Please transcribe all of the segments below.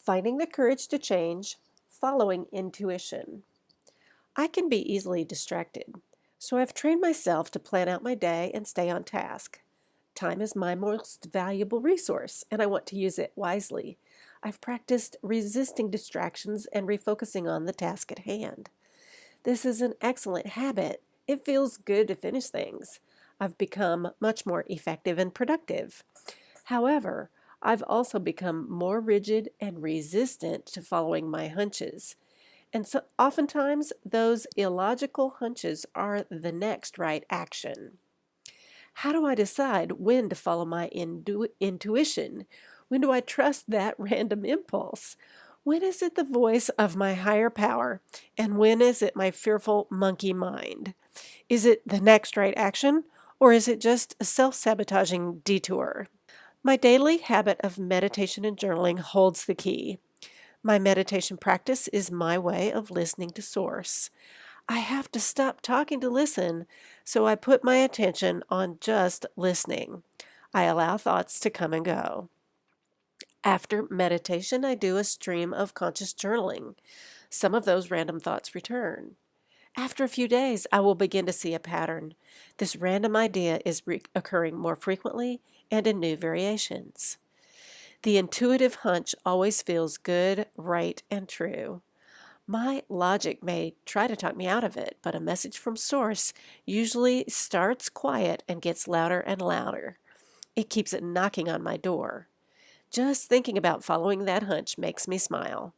Finding the courage to change, following intuition. I can be easily distracted, so I've trained myself to plan out my day and stay on task. Time is my most valuable resource, and I want to use it wisely. I've practiced resisting distractions and refocusing on the task at hand. This is an excellent habit. It feels good to finish things. I've become much more effective and productive. However, I've also become more rigid and resistant to following my hunches. And so oftentimes those illogical hunches are the next right action. How do I decide when to follow my intuition? When do I trust that random impulse? When is it the voice of my higher power? And when is it my fearful monkey mind? Is it the next right action? Or is it just a self sabotaging detour? My daily habit of meditation and journaling holds the key. My meditation practice is my way of listening to Source. I have to stop talking to listen, so I put my attention on just listening. I allow thoughts to come and go. After meditation, I do a stream of conscious journaling. Some of those random thoughts return. After a few days, I will begin to see a pattern. This random idea is occurring more frequently and in new variations. The intuitive hunch always feels good, right, and true. My logic may try to talk me out of it, but a message from Source usually starts quiet and gets louder and louder. It keeps it knocking on my door. Just thinking about following that hunch makes me smile.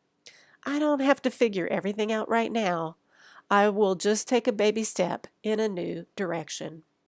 I don't have to figure everything out right now. I will just take a baby step in a new direction.